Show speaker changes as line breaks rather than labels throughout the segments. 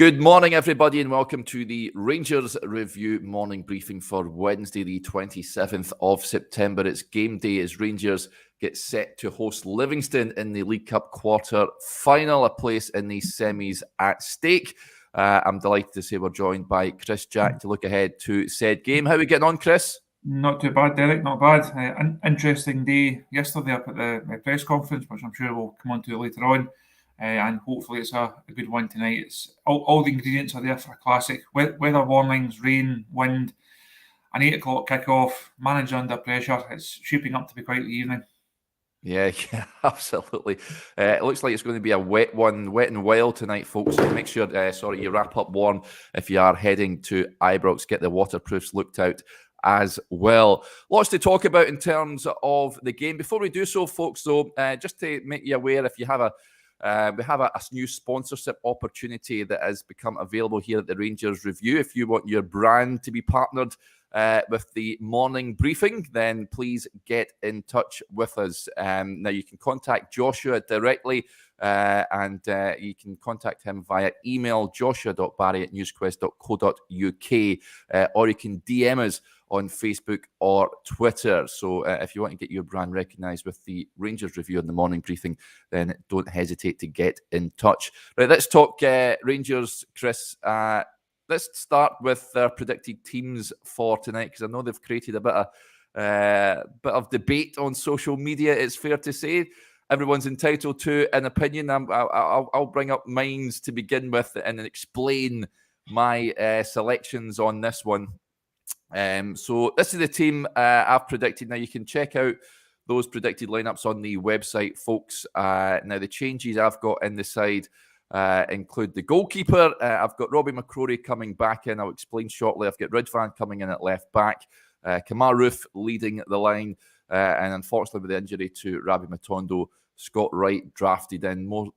Good morning, everybody, and welcome to the Rangers Review morning briefing for Wednesday, the 27th of September. It's game day as Rangers get set to host Livingston in the League Cup quarter final, a place in the semis at stake. I'm delighted to say we're joined by Chris Jack to look ahead to said game. How are we getting on, Chris?
Not too bad, Derek, not bad. An interesting day yesterday up at the press conference, which I'm sure we'll come on to later on. And hopefully it's a good one tonight. It's all the ingredients are there for a classic. Weather warnings, rain, wind, an 8 o'clock kickoff, manager under pressure. It's shaping up to be quite the evening.
Yeah, absolutely. It looks like it's going to be a wet one, wet and wild tonight, folks. So make sure, you wrap up warm if you are heading to Ibrox. Get the waterproofs looked out as well. Lots to talk about in terms of the game. Before we do so, folks, though, just to make you aware, if you have we have a new sponsorship opportunity that has become available here at the Rangers Review. If you want your brand to be partnered with the morning briefing, then please get in touch with us. Now, you can contact Joshua directly, and you can contact him via email, joshua.barry@newsquest.co.uk, or you can DM us on Facebook or Twitter. So if you want to get your brand recognised with the Rangers Review and the morning briefing, then don't hesitate to get in touch. Right, let's talk Rangers, Chris. Let's start with their predicted teams for tonight, because I know they've created a bit of debate on social media, it's fair to say. Everyone's entitled to an opinion. I'll bring up mine to begin with and then explain my selections on this one. So this is the team I've predicted. Now, you can check out those predicted lineups on the website, folks. Now, the changes I've got in the side include the goalkeeper. I've got Robbie McCrory coming back in. I'll explain shortly. I've got Ridvan coming in at left back. Kamar Rhind leading the line. And unfortunately, with the injury to Rabbi Matondo, Scott Wright drafted in more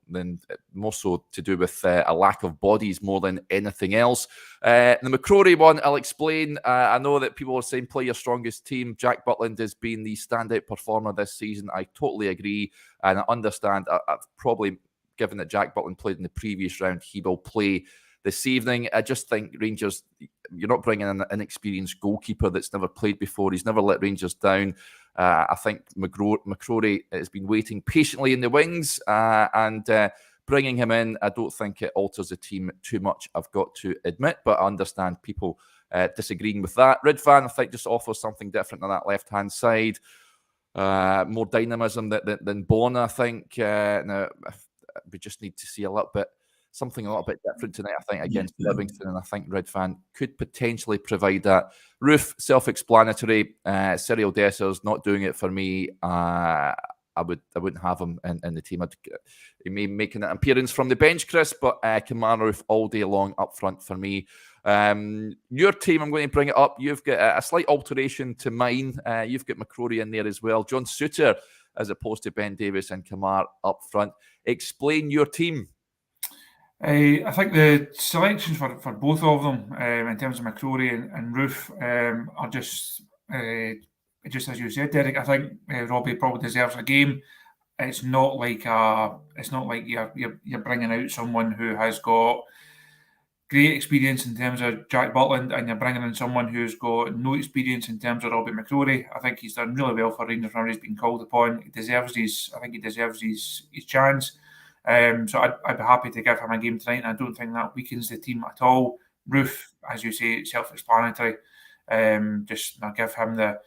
so to do with a lack of bodies more than anything else. The McCrory one, I'll explain. I know that people are saying play your strongest team. Jack Butland has been the standout performer this season. I totally agree, and I understand. I've probably, given that Jack Butland played in the previous round, he will play this evening. I just think Rangers, you're not bringing in an inexperienced goalkeeper that's never played before. He's never let Rangers down. I think McCrory has been waiting patiently in the wings, and bringing him in, I don't think it alters the team too much, I've got to admit, but I understand people disagreeing with that. Ridvan, I think, just offers something different on that left-hand side. More dynamism than Bona, I think. Now, we just need to see something a little bit different tonight, I think, against Livingston, and I think Ridvan could potentially provide that. Roof, self-explanatory. Cyril Desser's not doing it for me. I wouldn't have him in the team. He may be making an appearance from the bench, Chris, but Kamar Roof all day long up front for me. Your team, I'm going to bring it up. You've got a slight alteration to mine. You've got McCrory in there as well. John Souttar as opposed to Ben Davies and Kamar up front. Explain your team.
I think the selections for both of them, in terms of McCrory and Roof, are just as you said, Derek. I think Robbie probably deserves a game. It's not like you're bringing out someone who has got great experience in terms of Jack Butland, and you're bringing in someone who's got no experience in terms of Robbie McCrory. I think he's done really well for Rangers whenever he's been called upon. He deserves his chance. So I'd be happy to give him a game tonight, and I don't think that weakens the team at all. Roof, as you say, self-explanatory. Just give him the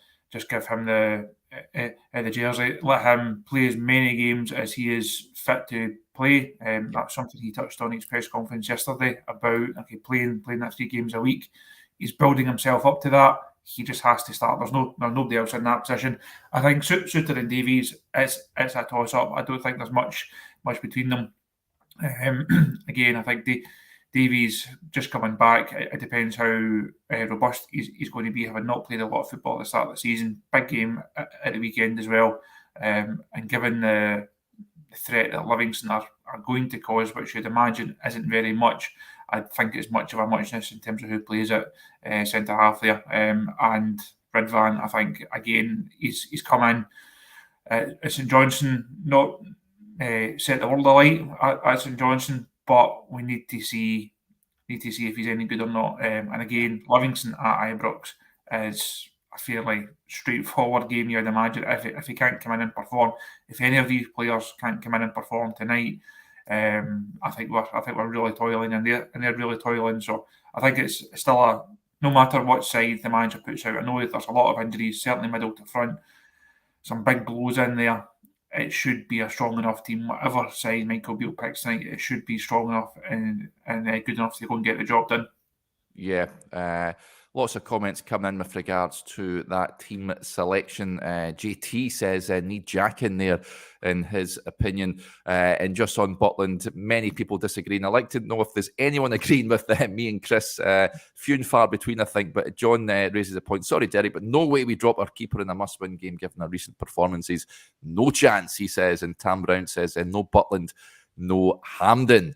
jersey. Let him play as many games as he is fit to play. That's something he touched on his press conference yesterday about playing that 3 games a week. He's building himself up to that. He just has to start. There's nobody else in that position. I think Souttar and Davies, it's a toss-up. I don't think there's much between them. Again, I think Davies just coming back. It depends how robust he's going to be, having not played a lot of football at the start of the season. Big game at the weekend as well. And given the threat that Livingston are going to cause, which you'd imagine isn't very much, I think it's much of a muchness in terms of who plays at centre half there. And Ridvan, I think, again, he's come in. St Johnstone not set the world alight at St Johnstone, but we need to see Need to see if he's any good or not. And again, Livingston at Ibrox is a fairly straightforward game, you'd imagine. If he can't come in and perform, if any of these players can't come in and perform tonight, I think we're really toiling, and they're really toiling. So I think it's still no matter what side the manager puts out. I know there's a lot of injuries, certainly middle to front, some big blows in there. It should be a strong enough team, whatever side Michael Beale picks tonight. It should be strong enough and good enough to go and get the job done.
Yeah, lots of comments coming in with regards to that team selection. JT says need Jack in there, in his opinion. And just on Butland, many people disagree. And I'd like to know if there's anyone agreeing with me and Chris. Few and far between, I think. But John raises a point. Sorry, Derek, but no way we drop our keeper in a must-win game given our recent performances. No chance, he says. And Tam Brown says no Butland, no Hampden.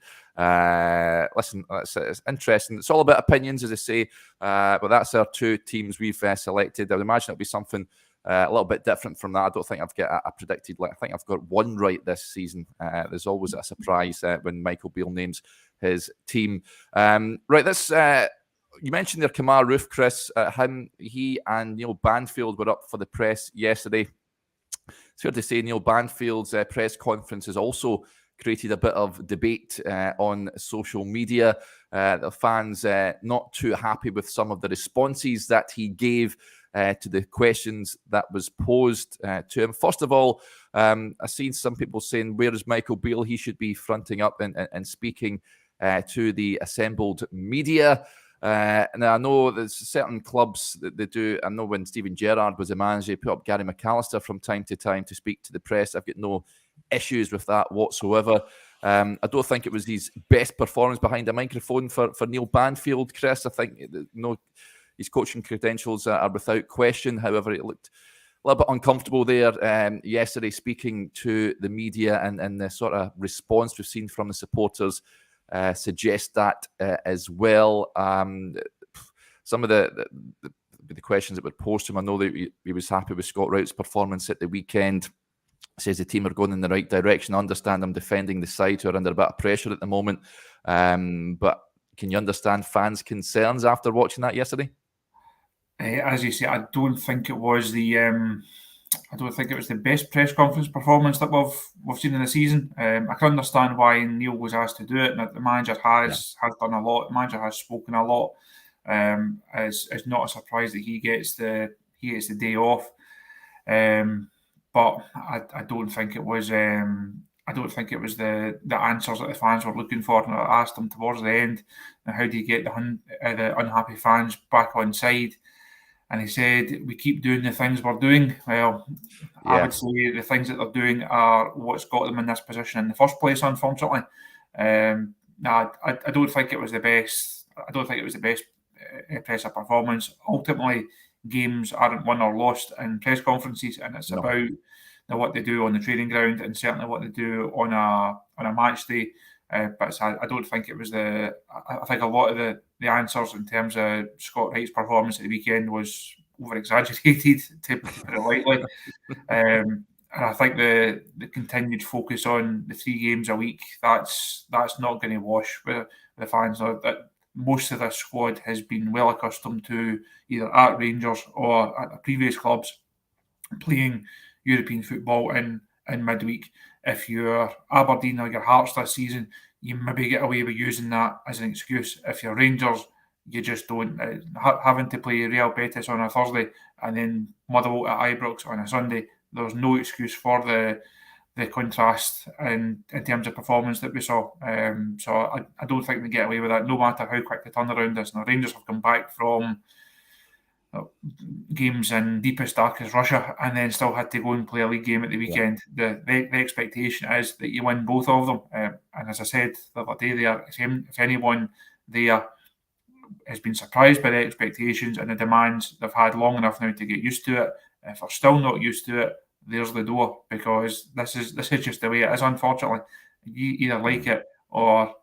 Listen, it's interesting. It's all about opinions, as I say, but that's our two teams we've selected. I would imagine it'll be something a little bit different from that. I don't think I've got a predicted. I think I've got one right this season. There's always a surprise when Michael Beale names his team. Right, this you mentioned there Kamar Roof, Chris. He and Neil Banfield were up for the press yesterday. It's fair to say Neil Banfield's press conference has also created a bit of debate on social media. The fans not too happy with some of the responses that he gave to the questions that was posed to him. First of all, I've seen some people saying, where is Michael Beale? He should be fronting up and speaking to the assembled media. Now, I know there's certain clubs that they do. I know when Steven Gerrard was a manager, he put up Gary McAllister from time to time to speak to the press. I've got no issues with that whatsoever. I don't think it was his best performance behind a microphone for Neil Banfield, Chris. I think his coaching credentials are without question. However, it looked a little bit uncomfortable there yesterday speaking to the media, and the sort of response we've seen from the supporters suggest that as well. Some of the questions that were posed to him, I know that he was happy with Scott Wright's performance at the weekend. Says the team are going in the right direction. I understand I'm defending the side who are under a bit of pressure at the moment. But can you understand fans' concerns after watching that yesterday?
As you say, I don't think it was the best press conference performance that we've seen in the season. I can understand why Neil was asked to do it, and the manager has done a lot. The manager has spoken a lot. It's not a surprise that he gets the day off. But I don't think it was. I don't think it was the answers that the fans were looking for. And I asked him towards the end, how do you get the unhappy fans back on side? And he said, we keep doing the things we're doing. Well, I would say the things that they're doing are what's got them in this position in the first place, unfortunately. I don't think it was the best. I don't think it was the best presser performance. Ultimately, games aren't won or lost in press conferences, and it's about what they do on the training ground, and certainly what they do on a match day. But I don't think it was I think a lot of the answers in terms of Scott Wright's performance at the weekend was over exaggerated, to put it lightly. And I think the continued focus on the 3 games a week, that's not going to wash with the fans. That most of the squad has been well accustomed to either at Rangers or at the previous clubs playing European football in midweek. If you're Aberdeen or your Hearts this season, you maybe get away with using that as an excuse. If you're Rangers, you just don't. Having to play Real Betis on a Thursday and then Motherwell at Ibrox on a Sunday, there's no excuse for the contrast in terms of performance that we saw. So I don't think they get away with that, no matter how quick the turnaround is. Now, Rangers have come back from games in deepest, darkest Russia and then still had to go and play a league game at the weekend. The expectation is that you win both of them. And as I said the other day there, if anyone there has been surprised by the expectations and the demands they've had long enough now to get used to it, if they're still not used to it, there's the door, because this is just the way it is, unfortunately. You either like it or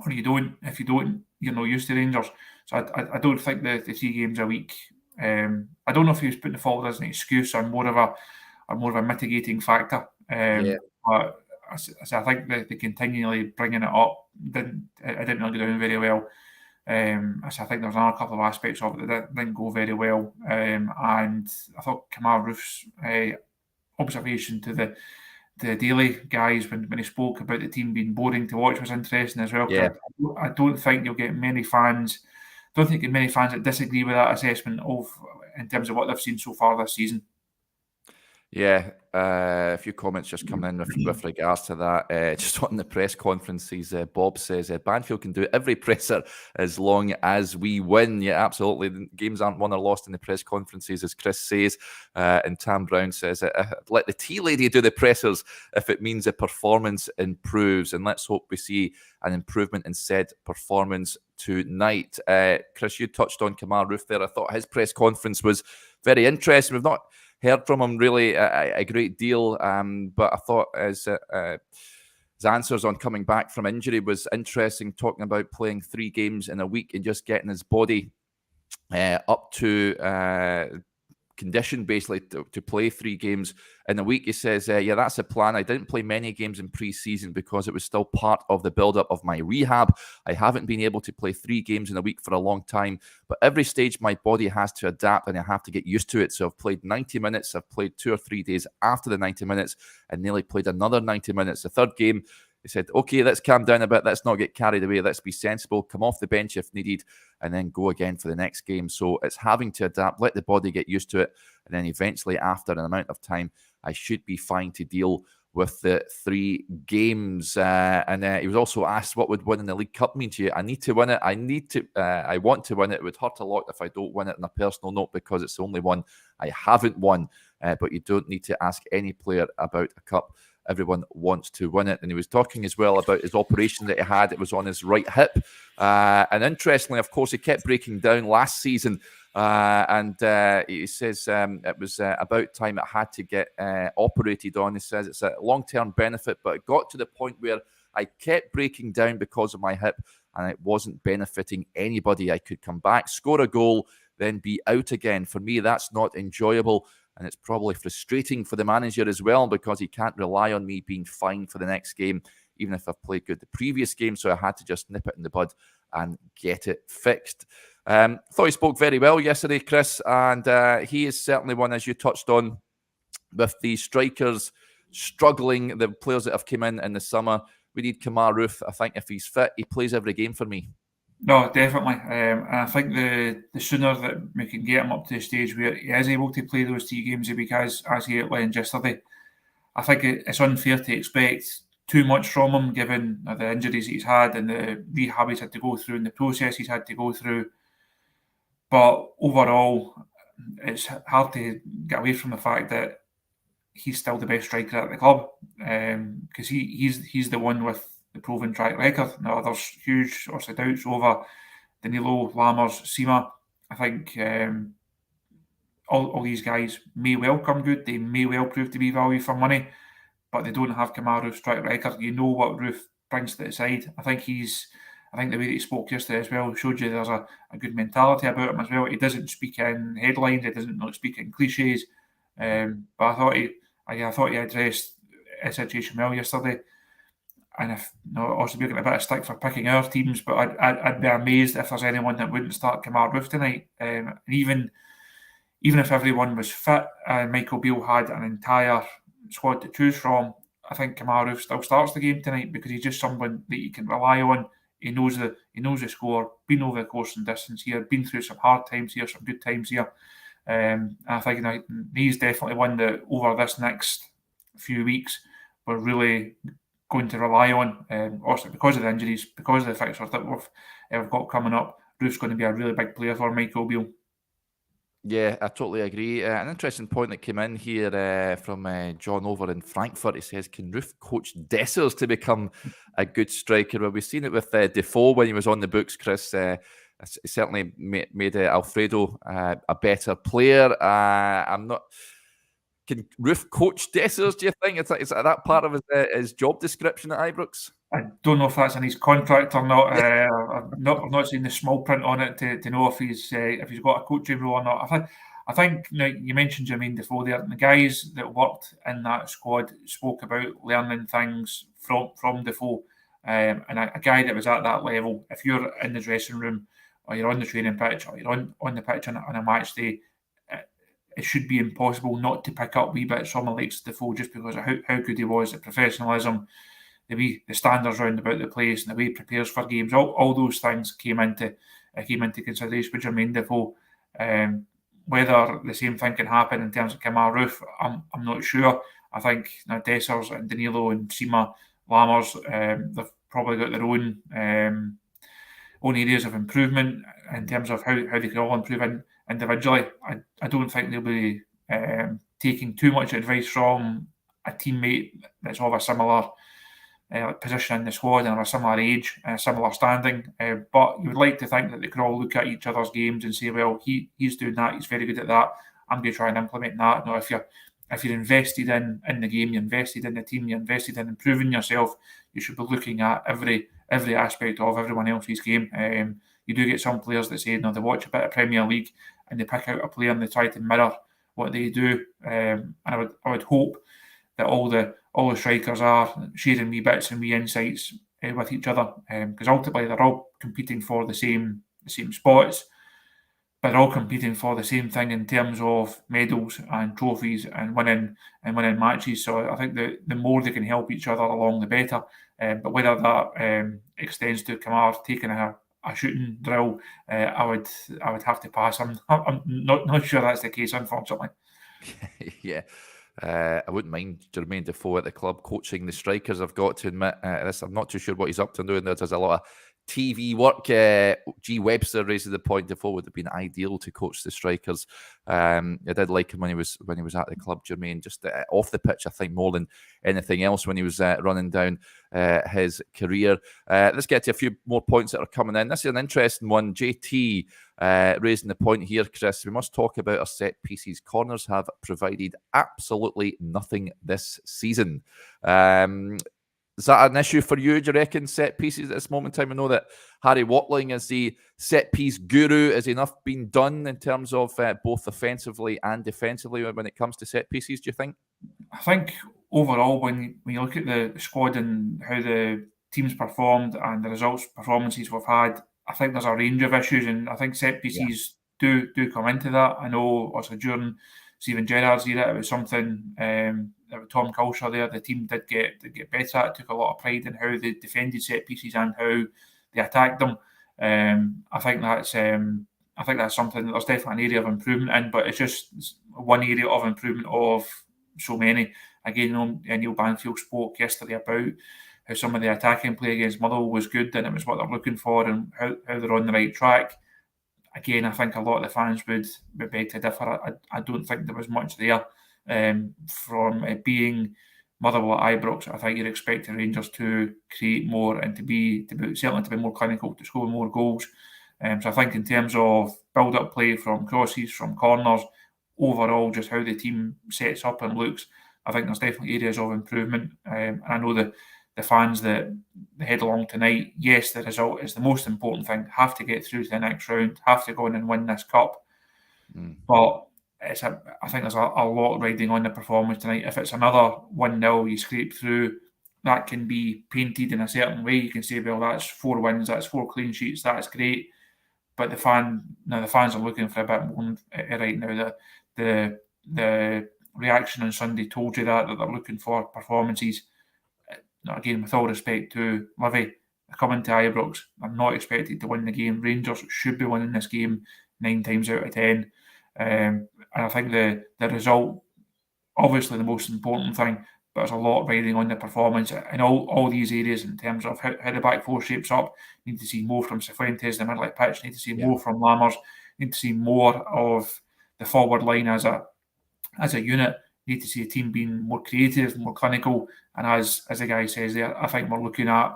you don't. If you don't, you're not used to Rangers. So I don't think the 3 games a week. I don't know if he was putting it forward as an excuse or more of a mitigating factor. But I think the continually bringing it up didn't really go down very well. So I think there's another couple of aspects of it that didn't go very well. And I thought Kamar Roof's observation to the Daily guys when he spoke about the team being boring to watch was interesting as well.
Yeah.
I don't think you'll get many fans. Don't think many fans that disagree with that assessment in terms of what they've seen so far this season.
Yeah, a few comments just coming in with regards to that. Just on the press conferences, Bob says Banfield can do every presser as long as we win. Yeah, absolutely. The games aren't won or lost in the press conferences, as Chris says. And Tam Brown says, let the tea lady do the pressers if it means the performance improves. And let's hope we see an improvement in said performance tonight. Chris, you touched on Kamar Roof there. I thought his press conference was very interesting. We've not heard from him really a great deal, but I thought his answers on coming back from injury was interesting, talking about playing 3 games in a week and just getting his body up to condition basically to play 3 games in a week. He says, yeah, that's the plan. I didn't play many games in pre-season because it was still part of the build-up of my rehab. I haven't been able to play 3 games in a week for a long time, but every stage my body has to adapt and I have to get used to it. So I've played 90 minutes. I've played 2 or 3 days after the 90 minutes and nearly played another 90 minutes. The third game, he said, okay, let's calm down a bit. Let's not get carried away. Let's be sensible. Come off the bench if needed and then go again for the next game. So it's having to adapt, let the body get used to it. And then eventually, after an amount of time, I should be fine to deal with the 3 games. And he was also asked what would winning the League Cup mean to you. I need to win it. I want to win it. It would hurt a lot if I don't win it on a personal note because it's the only one I haven't won. But you don't need to ask any player about a cup. Everyone wants to win it. And he was talking as well about his operation that he had. It was on his right hip. And interestingly, of course, he kept breaking down last season. And he says it was about time it had to get operated on. He says it's a long-term benefit, but it got to the point where I kept breaking down because of my hip and it wasn't benefiting anybody. I could come back, score a goal, then be out again. For me, that's not enjoyable. And it's probably frustrating for the manager as well because he can't rely on me being fine for the next game, even if I've played good the previous game. So I had to just nip it in the bud and get it fixed. Thought he spoke very well yesterday, Chris, and he is certainly one, as you touched on, with the strikers struggling, the players that have come in the summer. We need Kamar Roof. I think if he's fit, he plays every game for me.
No, definitely. And I think the sooner that we can get him up to the stage where he is able to play those 3 games a week, as he outlined yesterday, I think it's unfair to expect too much from him given the injuries he's had and the rehab he's had to go through and the process he's had to go through. But overall, it's hard to get away from the fact that he's still the best striker at the club because he's the one with the proven track record. Now, there's huge sorts of doubts over Danilo, Lammers, Sima. I think all these guys may well come good. They may well prove to be value for money, but they don't have Kamar Roof's track record. You know what Roof brings to the side. I think the way that he spoke yesterday as well showed you there's a good mentality about him as well. He doesn't speak in headlines. He doesn't speak in cliches. But I thought he addressed a situation well yesterday. And also we're getting a bit of stick for picking our teams, but I'd be amazed if there's anyone that wouldn't start Kamar Roof tonight. And even if everyone was fit and Michael Beale had an entire squad to choose from, I think Kamar Roof still starts the game tonight because he's just someone that you can rely on. He knows the score, been over the course and distance here, been through some hard times here, some good times here. I think he's definitely one that over this next few weeks we're really going to rely on. Also because of the injuries, because of the fixtures that we've got coming up, Roof's going to be a really big player for Michael Beale.
Yeah, I totally agree. An interesting point that came in here from John over in Frankfurt. He says, can Roof coach Dessers to become a good striker? Well, we've seen it with Defoe when he was on the books, Chris. It certainly made Alfredo a better player. I'm not... Can Roof coach Dessers, do you think? Is that part of his job description at Ibrox?
I don't know if that's in his contract or not. I've not seen the small print on it to know if he's got a coaching role or not. I think you mentioned Jermaine Defoe there. The guys that worked in that squad spoke about learning things from Defoe. And a guy that was at that level, if you're in the dressing room or you're on the training pitch or you're on the pitch on a match day, it should be impossible not to pick up wee bits from Alex Defoe just because of how good he was, the professionalism, the standards round about the place, and the way he prepares for games. All those things came into consideration with Jermaine Defoe. Whether the same thing can happen in terms of Kamar Roof, I'm not sure. I think Dessers and Danilo and Sima Lammers, they've probably got their own areas of improvement in terms of how they can all improve individually. I don't think they'll be taking too much advice from a teammate that's of a similar position in the squad and of a similar age, similar standing. But you would like to think that they could all look at each other's games and say, well, he's doing that, he's very good at that, I'm going to try and implement that. Now, if you're invested in the game, you're invested in the team, you're invested in improving yourself, you should be looking at every aspect of everyone else's game. You do get some players that say, they watch a bit of Premier League and they pick out a player and they try to mirror what they do. And I would hope that all the strikers are sharing wee bits and wee insights with each other, because ultimately they're all competing for the same spots, but they're all competing for the same thing in terms of medals and trophies and winning matches. So I think the more they can help each other along, the better. But whether that extends to Kamar taking a shooting drill, I would have to pass. I'm not sure that's the case, unfortunately.
Yeah. I wouldn't mind Jermaine Defoe at the club coaching the strikers. I've got to admit, I'm not too sure what he's up to doing. There's a lot of TV work. G. Webster raises the point Defoe would have been ideal to coach the strikers. I did like him when he was at the club, Jermaine, just off the pitch, I think, more than anything else when he was running down his career. Let's get to a few more points that are coming in. This is an interesting one. JT raising the point here, Chris. We must talk about our set pieces. Corners have provided absolutely nothing this season. Is that an issue for you, do you reckon, set pieces at this moment in time? I know that Harry Watling is the set piece guru. Is enough being done in terms of both offensively and defensively when it comes to set pieces, do you think?
I think overall, when you look at the squad and how the teams performed and the performances we've had, I think there's a range of issues, and I think set pieces do come into that. I know also during Steven Gerrard's era, it was something with Tom Culshaw there, the team did get better at. It took a lot of pride in how they defended set pieces and how they attacked them. I think that's something that there's definitely an area of improvement in, but it's just one area of improvement of so many. Again, Neil Banfield spoke yesterday about how some of the attacking play against Motherwell was good and it was what they're looking for and how they're on the right track. Again, I think a lot of the fans would beg to differ. I don't think there was much there from it being Motherwell at Ibrox. I think you're expecting Rangers to create more and to be more clinical, to score more goals. So I think in terms of build-up play from crosses, from corners, overall just how the team sets up and looks, I think there's definitely areas of improvement. And I know that the fans that head along tonight, yes, the result is the most important thing, have to get through to the next round, have to go in and win this cup. But I think there's a lot riding on the performance tonight. If it's another 1-0, you scrape through, that can be painted in a certain way. You can say, well, that's 4 wins, that's 4 clean sheets, that's great. But the fans are looking for a bit more right now. The reaction on Sunday told you that they're looking for performances. Again, with all respect to Livy, coming to Ibrox, I'm not expected to win the game. Rangers should be winning this game 9 times out of 10. And I think the result, obviously the most important thing, but there's a lot riding on the performance in all these areas in terms of how the back four shapes up. Need to see more from Cifuentes, the middle of the pitch. Need to see more from Lammers. Need to see more of the forward line as a unit. Need to see a team being more creative, more clinical, and as the guy says there, I think we're looking at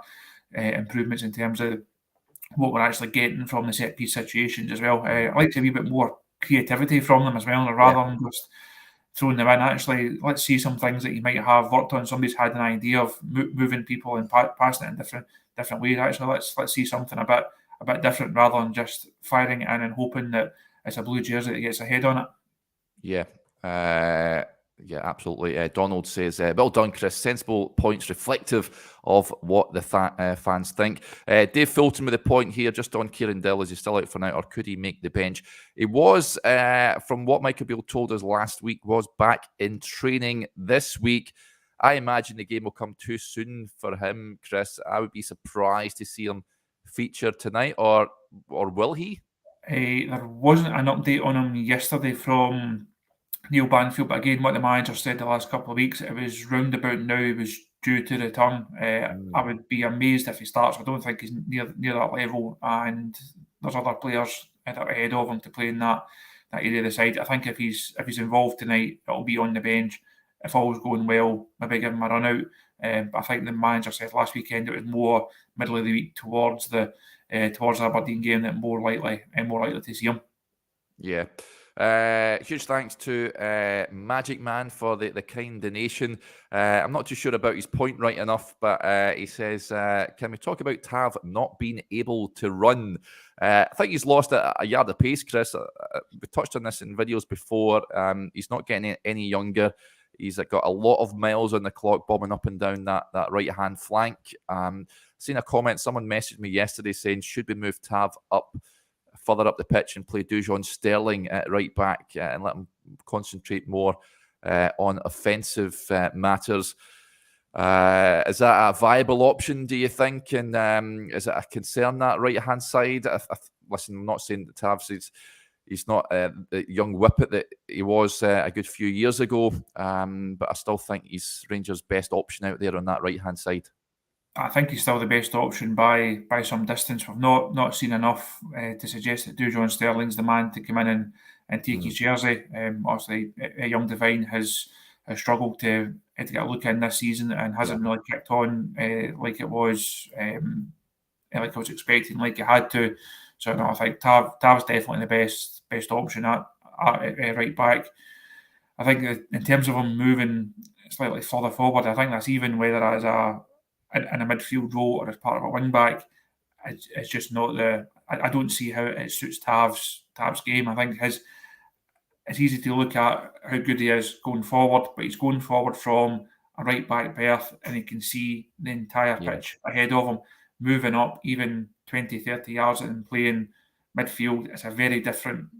improvements in terms of what we're actually getting from the set piece situations as well. I like to see a wee bit more creativity from them as well, rather than just throwing them in. Actually, let's see some things that you might have worked on. Somebody's had an idea of moving people and passing it in different ways. Actually, let's see something a bit different rather than just firing it in and hoping that it's a blue jersey that gets a head on it.
Yeah. Yeah, absolutely. Donald says, well done, Chris. Sensible points reflective of what the fans think. Dave Fulton with a point here just on Kieran Dill. Is he still out for now, or could he make the bench? He was, from what Michael Beale told us last week, was back in training this week. I imagine the game will come too soon for him, Chris. I would be surprised to see him feature tonight, or will he?
There wasn't an update on him yesterday from Neil Banfield, but again, what the manager said the last couple of weeks, it was roundabout now he was due to return. I would be amazed if he starts. I don't think he's near that level, and there's other players that are ahead of him to play in that area of the side. I think if he's involved tonight, it'll be on the bench. If all's going well, maybe give him a run out. But I think the manager said last weekend it was more middle of the week towards the Aberdeen game that more likely to see him.
Yeah. Huge thanks to Magic Man for the kind donation. I'm not too sure about his point right enough, but he says, can we talk about Tav not being able to run? I think he's lost a yard of pace, Chris. We touched on this in videos before. He's not getting any younger. He's got a lot of miles on the clock bobbing up and down that right-hand flank. Seen a comment, someone messaged me yesterday saying, should we move Tav further up the pitch and play Dujon Sterling at right back and let him concentrate more on offensive matters? Is that a viable option, do you think? And is it a concern, that right-hand side? Listen, I'm not saying that Tav's he's not the young whippet that he was a good few years ago, but I still think he's Rangers' best option out there on that right-hand side.
I think he's still the best option by some distance. We've not seen enough to suggest that Dujon Sterling's the man to come in and take his jersey. Obviously, a young Divine has struggled to get a look in this season and hasn't really kicked on like it was expecting, like it had to. So no, I think Tav's definitely the best option at right back. I think that in terms of him moving slightly further forward, I think that's even whether as in a midfield role or as part of a wing back. It's just not the. I don't see how it suits Tav's game. I think it's easy to look at how good he is going forward, but he's going forward from a right back berth and he can see the entire pitch ahead of him. Moving up even 20, 30 yards and playing midfield, it's a very different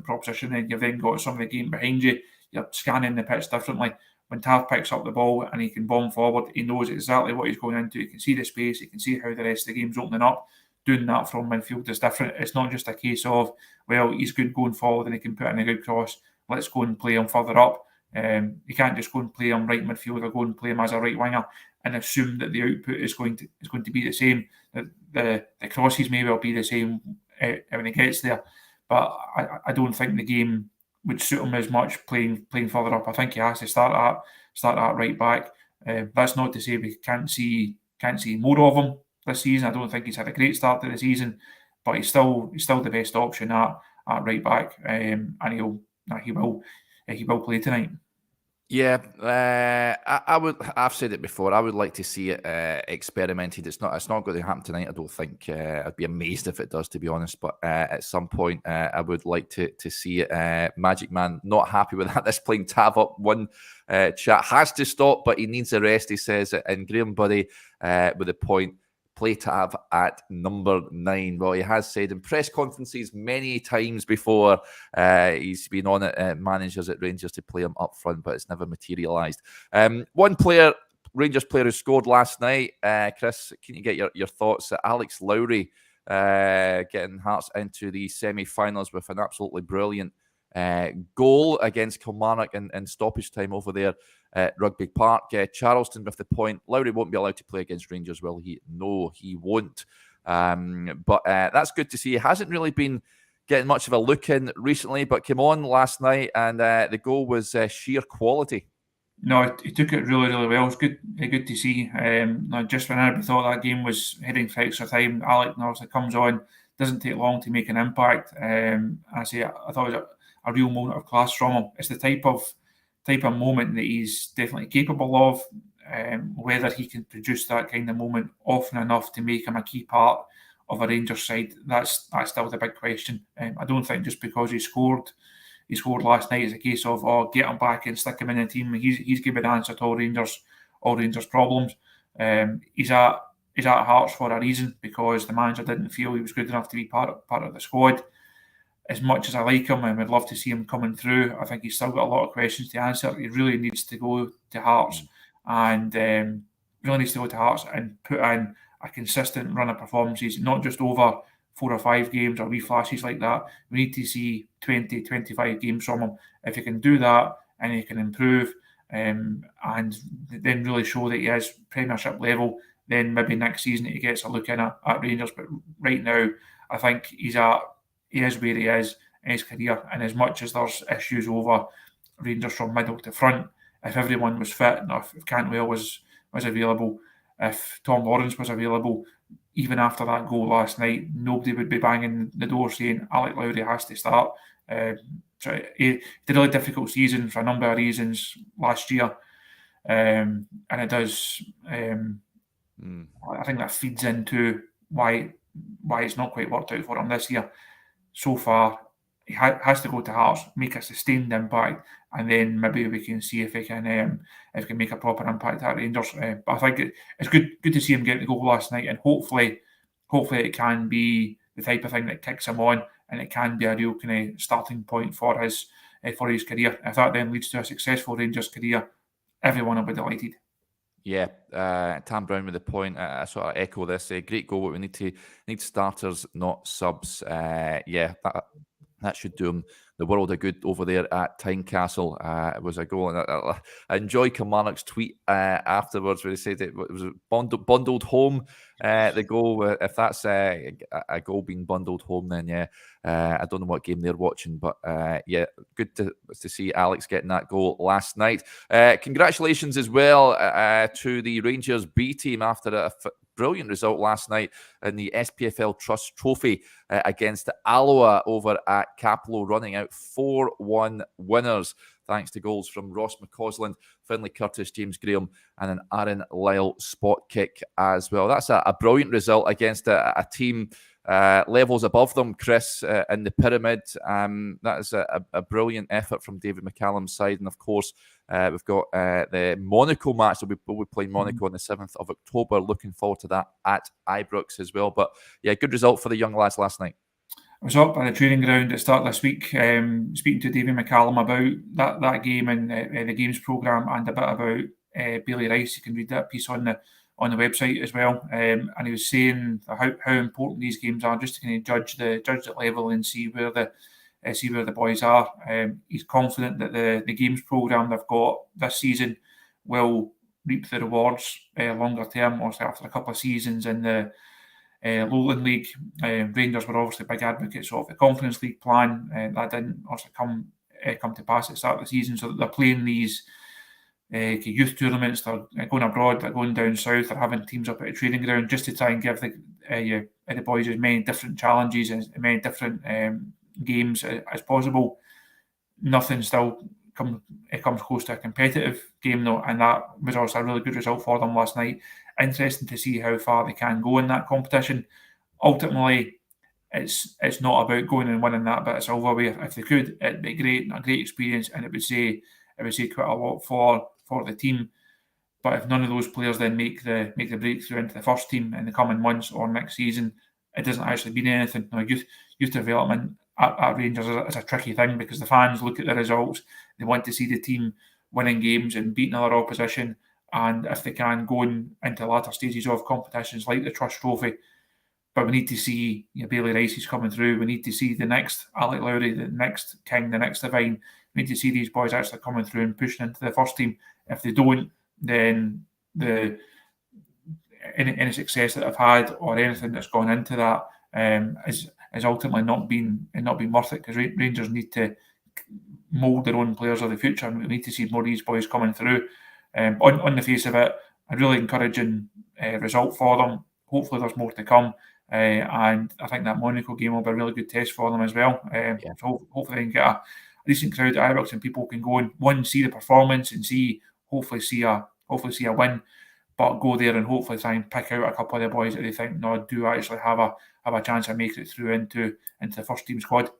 proposition. And you've then got some of the game behind you. You're scanning the pitch differently. When Tav picks up the ball and he can bomb forward, he knows exactly what he's going into. He can see the space. He can see how the rest of the game's opening up. Doing that from midfield is different. It's not just a case of, well, he's good going forward and he can put in a good cross. Let's go and play him further up. You can't just go and play him right midfield or go and play him as a right winger and assume that the output is going to be the same. The crosses may well be the same when he gets there, but I don't think the game would suit him as much playing further up. I think he has to start at right back. That's not to say we can't see more of him this season. I don't think he's had a great start to the season, but he's still the best option at right back, and he will play tonight.
Yeah, I would. I've said it before. I would like to see it experimented. It's not going to happen tonight. I don't think. I'd be amazed if it does, to be honest. But at some point, I would like to see it. Magic Man not happy with that. This playing Tav up one. Chat has to stop, but he needs a rest. He says, and Graham Buddy with a point. Play Tav at number 9. Well, he has said in press conferences many times before he's been on it, managers at Rangers to play him up front, but it's never materialised. One player, Rangers player who scored last night, Chris, can you get your thoughts? Alex Lowry getting Hearts into the semi-finals with an absolutely brilliant goal against Kilmarnock in stoppage time over there at Rugby Park. Charleston with the point. Lowry won't be allowed to play against Rangers, will he? No, he won't. But that's good to see. He hasn't really been getting much of a look in recently, but came on last night and the goal was sheer quality.
No, he took it really, really well. It was good to see. Just when I thought that game was heading for extra time, Alec obviously comes on. Doesn't take long to make an impact. I thought it was a real moment of class from him. It's the type of moment that he's definitely capable of. Whether he can produce that kind of moment often enough to make him a key part of a Rangers side, that's still the big question. I don't think just because he scored he scored last night is a case of get him back and stick him in the team. He's given an answer to all Rangers problems. He's at Hearts for a reason, because the manager didn't feel he was good enough to be part of the squad. As much as I like him and would love to see him coming through, I think he's still got a lot of questions to answer. He really needs to go to Hearts and put in a consistent run of performances, not just over 4 or 5 games or wee flashes like that. We need to see 20, 25 games from him. If he can do that and he can improve and then really show that he is Premiership level, then maybe next season he gets a look in at Rangers. But right now, I think he is where he is in his career. And as much as there's issues over Rangers from middle to front, if everyone was fit, and if Cantwell was available, if Tom Lawrence was available, even after that goal last night, nobody would be banging the door saying Alec Lowry has to start. So he did a really difficult season for a number of reasons last year, and it does. I think that feeds into why it's not quite worked out for him this year. So far, he has to go to Hearts, make a sustained impact, and then maybe we can see if he can make a proper impact at Rangers. But I think it's good to see him get the goal last night, and hopefully it can be the type of thing that kicks him on, and it can be a real kind of starting point for his career. If that then leads to a successful Rangers career, everyone will be delighted.
Yeah, Tam Brown with the point. I sort of echo this. Great goal, but we need starters, not subs. That should do him the world of good over there at Tynecastle. It was a goal, and I enjoy Kilmarnock's tweet afterwards where he said it was bundled home. The goal, if that's a goal being bundled home, then I don't know what game they're watching, but good to see Alex getting that goal last night. Congratulations as well to the Rangers B team after a brilliant result last night in the SPFL Trust Trophy against Alloa over at Capello, running out 4-1 winners, thanks to goals from Ross McCausland, Finlay Curtis, James Graham, and an Aaron Lyle spot kick as well. That's a brilliant result against a team levels above them, Chris, in the pyramid. That is a brilliant effort from David McCallum's side. And of course, we've got the Monaco match. We'll be playing Monaco on the 7th of October. Looking forward to that at Ibrox as well. But yeah, good result for the young lads last night.
I was up at the training ground at the start of this week, speaking to David McCallum about that game and the games programme, and a bit about Bailey Rice. You can read that piece on the website as well. And he was saying how important these games are, just to kind of judge the level and see where the boys are. He's confident that the games programme they've got this season will reap the rewards longer term, or after a couple of seasons in the Lowland League. Rangers were obviously big advocates of the Conference League plan. That didn't also come to pass at the start of the season, so that they're playing these youth tournaments. They're going abroad, they're going down south, they're having teams up at a training ground just to try and give the boys as many different challenges and many different games as possible. Nothing still comes close to a competitive game though, and that was also a really good result for them last night. Interesting to see how far they can go in that competition. Ultimately, it's not about going and winning that bit of silverware. If they could, it'd be great, a great experience, and it would say quite a lot for the team. But if none of those players then make the breakthrough into the first team in the coming months or next season, it doesn't actually mean anything. Now, youth development at Rangers is a tricky thing, because the fans look at the results. They want to see the team winning games and beating other opposition, and if they can, going into latter stages of competitions like the Trust Trophy. But we need to see Bailey Rice is coming through. We need to see the next Alec Lowry, the next King, the next Devine. We need to see these boys actually coming through and pushing into the first team. If they don't, then any success that they've had or anything that's gone into that is ultimately not been worth it, because Rangers need to mould their own players of the future, and we need to see more of these boys coming through. On the face of it, a really encouraging result for them. Hopefully there's more to come, and I think that Monaco game will be a really good test for them as well. So hopefully they can get a decent crowd at Ibrox, and people can go and see the performance and hopefully see a win, but go there and hopefully try and pick out a couple of the boys that they think do actually have a chance of making it through into the first team squad.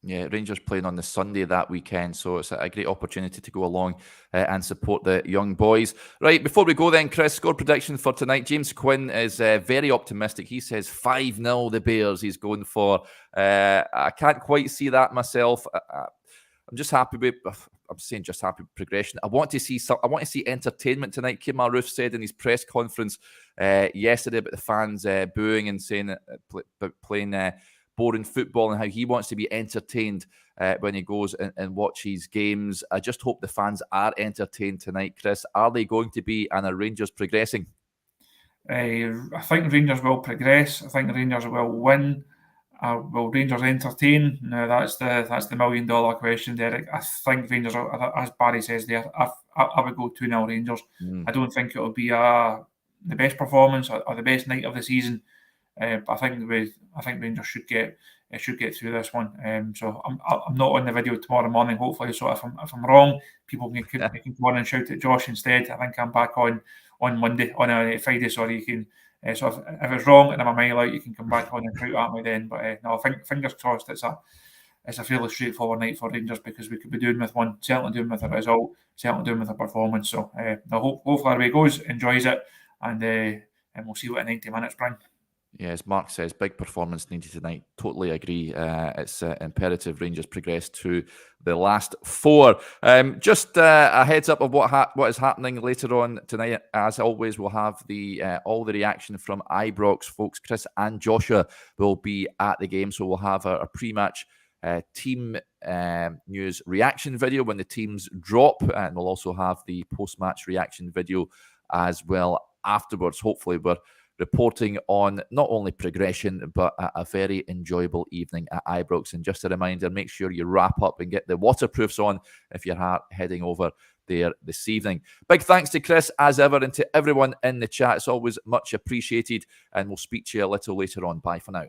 Yeah, Rangers playing on the Sunday that weekend, so it's a great opportunity to go along and support the young boys. Right, before we go then, Chris, score prediction for tonight. James Quinn is very optimistic. He says 5-0 the Bears he's going for. I can't quite see that myself. I'm just happy with, I'm saying just happy with progression. I want to see entertainment tonight. Kamar Rhind said in his press conference yesterday about the fans booing and saying playing boring football and how he wants to be entertained when he goes and watches games. I just hope the fans are entertained tonight, Chris. Are they going to be, and are Rangers progressing?
I think Rangers will progress. I think Rangers will win. Will Rangers entertain? No, that's the $1 million question, Derek. I think Rangers, as Barry says there, I would go 2-0 Rangers. I don't think it'll be the best performance or the best night of the season. But I think Rangers should get through this one. So I'm not on the video tomorrow morning. Hopefully, so if I'm wrong, people can come on and shout at Josh instead. I think I'm back on Monday, on a Friday. Sorry, you can. So if it's wrong and I'm a mile out, you can come back on and shout at me then. But no, I think fingers crossed. It's a fairly straightforward night for Rangers because we could be doing with one, certainly doing with a result, certainly doing with a performance. So hopefully everybody goes, enjoys it, and we'll see what 90 minutes bring.
Yeah, as Mark says, big performance needed tonight. Totally agree. It's imperative Rangers progress to the last 4. Just a heads up of what is happening later on tonight. As always, we'll have all the reaction from Ibrox folks. Chris and Joshua will be at the game, so we'll have a pre-match team news reaction video when the teams drop, and we'll also have the post-match reaction video as well afterwards. Hopefully, we're reporting on not only progression, but a very enjoyable evening at Ibrox. And just a reminder, make sure you wrap up and get the waterproofs on if you're heading over there this evening. Big thanks to Chris, as ever, and to everyone in the chat. It's always much appreciated, and we'll speak to you a little later on. Bye for now.